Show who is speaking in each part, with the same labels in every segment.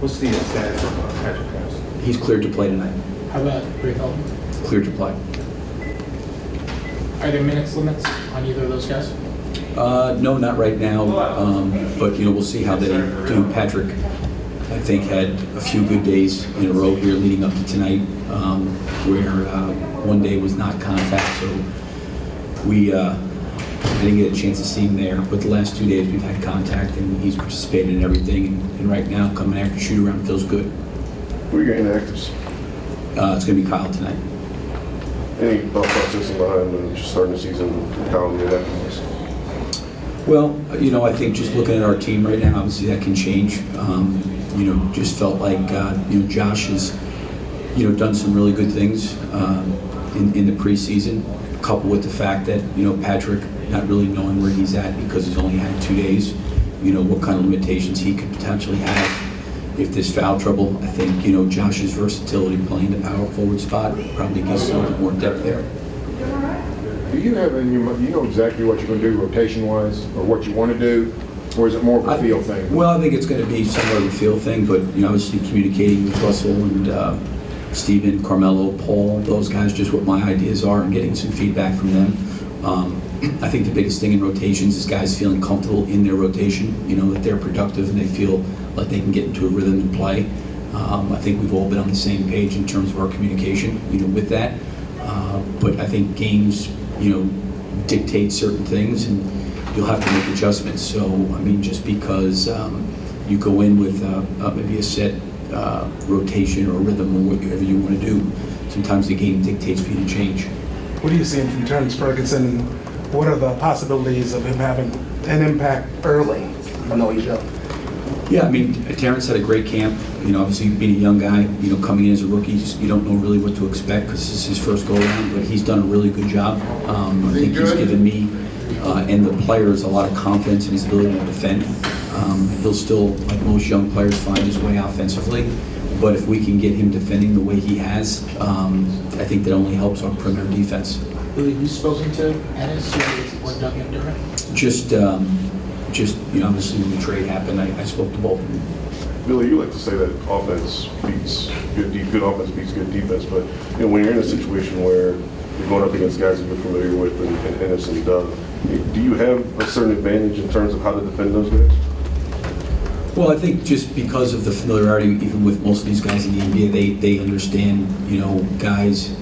Speaker 1: What's the status of Patrick Harris?
Speaker 2: He's cleared to play tonight.
Speaker 3: How about Ray Feldman?
Speaker 2: Cleared to play.
Speaker 3: Are there minutes limits on either of those guys?
Speaker 2: No, not right now. But we'll see how they do. Patrick, I think, had a few good days in a row here leading up to tonight, where one day was not contact. So I didn't get a chance to see him there. But the last 2 days we've had contact, and he's participated in everything. And right now, coming after shoot around feels good.
Speaker 4: Who are your inactives?
Speaker 2: It's going to be Kyle tonight.
Speaker 4: Any thought process behind just starting the season with Kyle and the inactives?
Speaker 2: Well, I think just looking at our team right now, obviously that can change. Just felt like, Josh has, done some really good things in the preseason, coupled with the fact that, Patrick not really knowing where he's at because he's only had 2 days, what kind of limitations he could potentially have if there's foul trouble. I think, Josh's versatility playing the power forward spot probably gives us a little more depth there.
Speaker 5: Do you have you know exactly what you're going to do rotation-wise, or what you want to do, or is it more of a feel thing?
Speaker 2: Well, I think it's going to be somewhat of a feel thing, but obviously communicating with Russell and Steven, Carmelo, Paul, those guys, just what my ideas are and getting some feedback from them. I think the biggest thing in rotations is guys feeling comfortable in their rotation, that they're productive and they feel like they can get into a rhythm and play. I think we've all been on the same page in terms of our communication, with that. But I think games, dictate certain things, and you'll have to make adjustments. So, just because you go in with maybe a set rotation or rhythm or whatever you want to do, sometimes the game dictates for you to change.
Speaker 6: What are you seeing from Terrence Ferguson? What are the possibilities of him having an impact early? I know he's young.
Speaker 2: Yeah, Terrence had a great camp. Obviously being a young guy, coming in as a rookie, you don't know really what to expect because this is his first go-around, but he's done a really good job. I think he's given me and the players a lot of confidence in his ability to defend. He'll still, like most young players, find his way offensively, but if we can get him defending the way he has, I think that only helps our perimeter defense.
Speaker 3: Who have you spoken to, Ennis or Doug McDermott?
Speaker 2: Just obviously when the trade happened, I spoke to both of them.
Speaker 4: Billy, you like to say that offense beats good offense beats good defense, but when you're in a situation where you're going up against guys that you're familiar with, and Ennis and Doug, do you have a certain advantage in terms of how to defend those guys?
Speaker 2: Well, I think just because of the familiarity, even with most of these guys in the NBA, they understand, guys'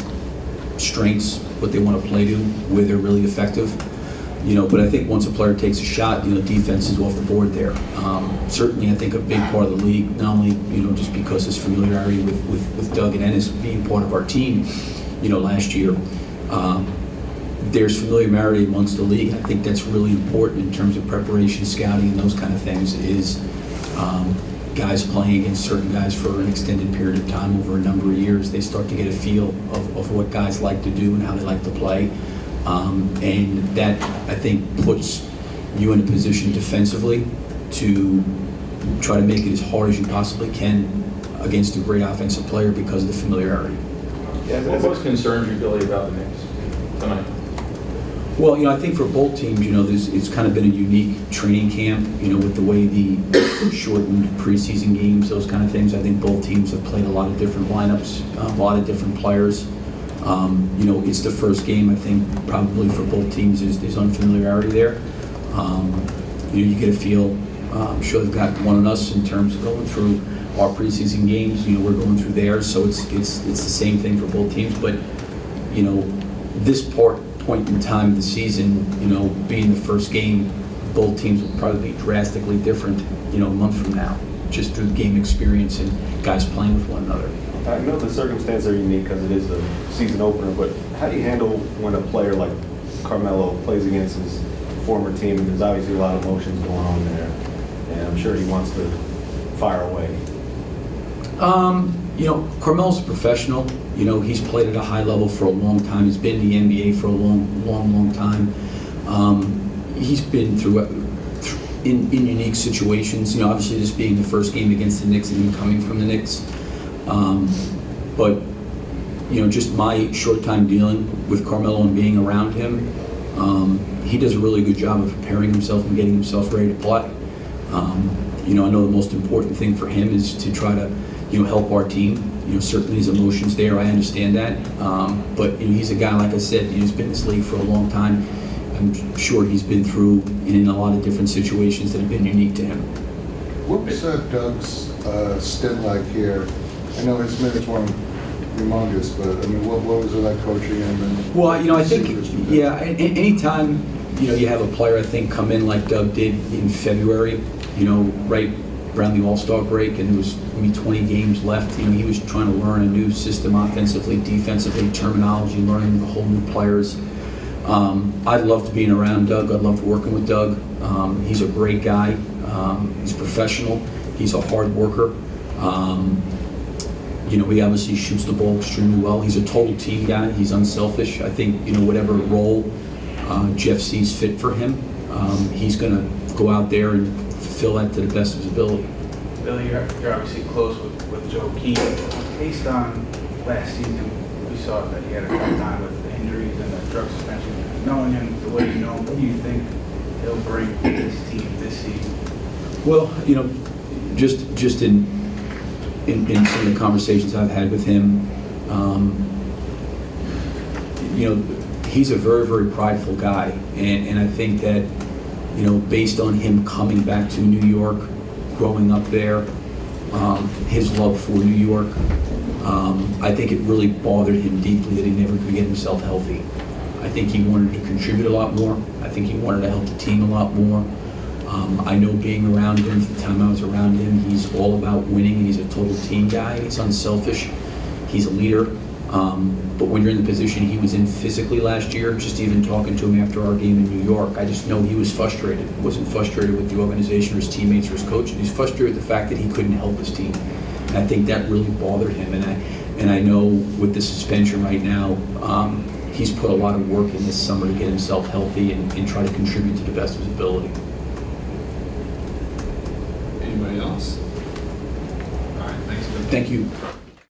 Speaker 2: strengths, what they want to play to, where they're really effective. But I think once a player takes a shot, defense is off the board there. Certainly, I think a big part of the league, not only, just because his familiarity with Doug and Ennis being part of our team, last year, there's familiarity amongst the league. I think that's really important in terms of preparation, scouting, and those kind of things, is guys playing against certain guys for an extended period of time over a number of years. They start to get a feel of what guys like to do and how they like to play. And that, I think, puts you in a position defensively to try to make it as hard as you possibly can against a great offensive player because of the familiarity.
Speaker 1: Yeah, what most concerns you, Billy, about the Knicks tonight?
Speaker 2: Well, I think for both teams, it's kind of been a unique training camp, with the way the shortened preseason games, those kind of things. I think both teams have played a lot of different lineups, a lot of different players. It's the first game, I think, probably for both teams, there's unfamiliarity there. You get a feel, I'm sure they've got one on us in terms of going through our preseason games. We're going through theirs, so it's the same thing for both teams. But, this point in time of the season, being the first game, both teams will probably be drastically different, a month from now, just through the game experience and guys playing with one another.
Speaker 7: I know the circumstances are unique because it is a season opener, but how do you handle when a player like Carmelo plays against his former team? And there's obviously a lot of emotions going on there, and I'm sure he wants to fire away.
Speaker 2: Carmelo's a professional. He's played at a high level for a long time. He's been in the NBA for a long time. He's been through in unique situations. Obviously this being the first game against the Knicks and him coming from the Knicks. But just my short time dealing with Carmelo and being around him, he does a really good job of preparing himself and getting himself ready to play. I know the most important thing for him is to try to, help our team. Certainly his emotions there, I understand that. But he's a guy, like I said, he's been in this league for a long time. I'm sure he's been through and in a lot of different situations that have been unique to him.
Speaker 8: What was Doug's stint like here? I know his minutes weren't humongous, but I mean, what was it like coaching him? And
Speaker 2: Well, I think, anytime, you have a player, I think, come in like Doug did in February, right around the All-Star break, and there was maybe 20 games left, he was trying to learn a new system offensively, defensively, terminology, learning the whole new players. I loved being around Doug. I loved working with Doug. He's a great guy. He's professional. He's a hard worker. He obviously shoots the ball extremely well. He's a total team guy. He's unselfish. I think, whatever role Jeff sees fit for him, he's going to go out there and fulfill that to the best of his ability.
Speaker 9: Billy, you're obviously close with Joe Key. Based on last season, we saw that he had a tough time with the injuries and the drug suspension. Knowing him the way you know him, what do you think he'll bring to this team this season?
Speaker 2: Well, just in some of the conversations I've had with him, he's a very, very prideful guy. And I think that, based on him coming back to New York, growing up there, his love for New York, I think it really bothered him deeply that he never could get himself healthy. I think he wanted to contribute a lot more. I think he wanted to help the team a lot more. I know being around him, the time I was around him, he's all about winning, and he's a total team guy. He's unselfish. He's a leader. But when you're in the position he was in physically last year, just even talking to him after our game in New York, I just know he was frustrated. He wasn't frustrated with the organization or his teammates or his coach. He's frustrated with the fact that he couldn't help his team. And I think that really bothered him. And I know with the suspension right now, he's put a lot of work in this summer to get himself healthy and try to contribute to the best of his ability.
Speaker 1: Anybody else? All right, thanks, Bill.
Speaker 2: Thank you.